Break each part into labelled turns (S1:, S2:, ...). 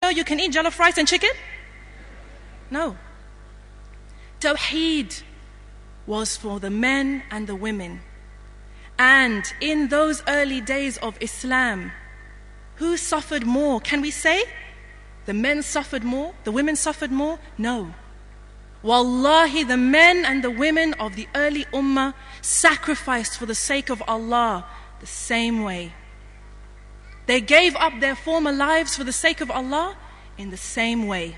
S1: you can eat jollof rice and chicken? No. Tawheed was for the men and the women. And in those early days of Islam, who suffered more? Can we say the men suffered more? The women suffered more? No. Wallahi, the men and the women of the early ummah sacrificed for the sake of Allah the same way. They gave up their former lives for the sake of Allah in the same way.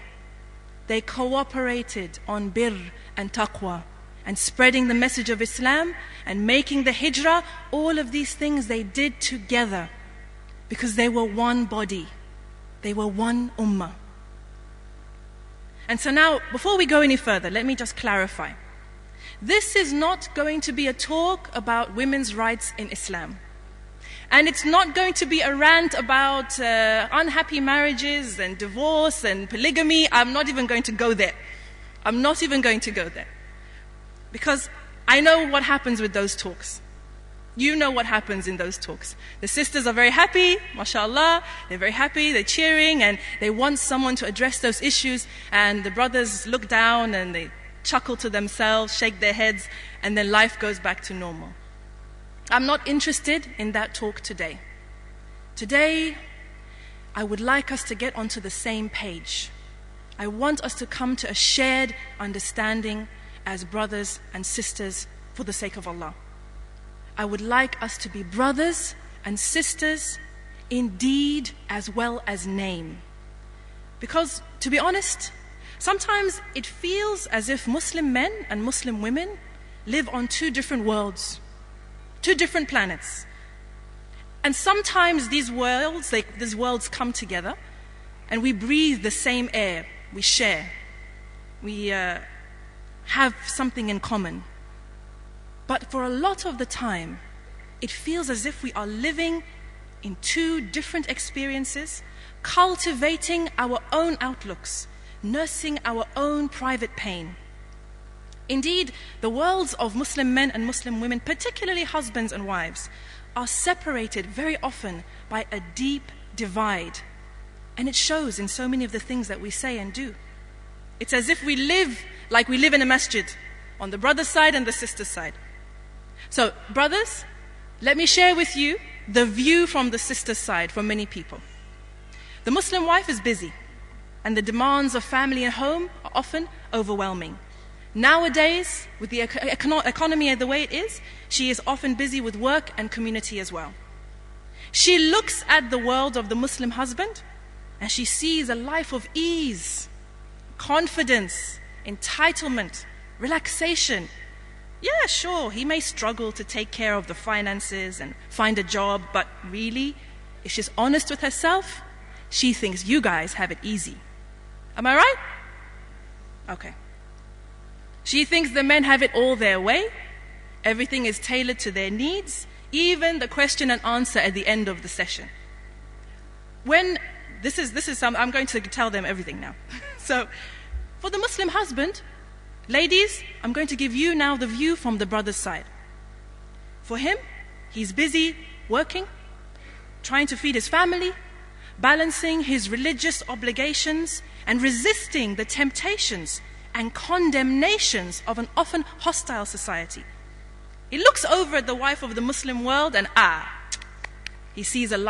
S1: They cooperated on birr and taqwa and spreading the message of Islam and making the hijrah. All of these things they did together because they were one body. They were one ummah. And so now, before we go any further, let me just clarify. This is not going to be a talk about women's rights in Islam. And it's not going to be a rant about unhappy marriages and divorce and polygamy. I'm not even going to go there. I'm not even going to go there. Because I know what happens with those talks. You know what happens in those talks. The sisters are very happy, mashallah, they're very happy, they're cheering, and they want someone to address those issues. And the brothers look down and they chuckle to themselves, shake their heads, and then life goes back to normal. I'm not interested in that talk today. Today, I would like us to get onto the same page. I want us to come to a shared understanding as brothers and sisters for the sake of Allah. I would like us to be brothers and sisters in deed as well as name. Because, to be honest, sometimes it feels as if Muslim men and Muslim women live on two different worlds, two different planets. And sometimes these worlds come together and we breathe the same air, we share, we have something in common. But for a lot of the time, it feels as if we are living in two different experiences, cultivating our own outlooks, nursing our own private pain. Indeed, the worlds of Muslim men and Muslim women, particularly husbands and wives, are separated very often by a deep divide. And it shows in so many of the things that we say and do. It's as if we live like we live in a masjid, on the brother's side and the sister's side. So, brothers, let me share with you the view from the sister's side for many people. The Muslim wife is busy, and the demands of family and home are often overwhelming. Nowadays, with the economy the way it is, she is often busy with work and community as well. She looks at the world of the Muslim husband, and she sees a life of ease, confidence, entitlement, relaxation. Yeah, sure, he may struggle to take care of the finances and find a job, but really, if she's honest with herself, she thinks you guys have it easy. Am I right? Okay. She thinks the men have it all their way. Everything is tailored to their needs, even the question and answer at the end of the session. I'm going to tell them everything now. So, for the Muslim husband, ladies, I'm going to give you now the view from the brother's side. For him, he's busy working, trying to feed his family, balancing his religious obligations, and resisting the temptations and condemnations of an often hostile society. He looks over at the wife of the Muslim world and he sees a life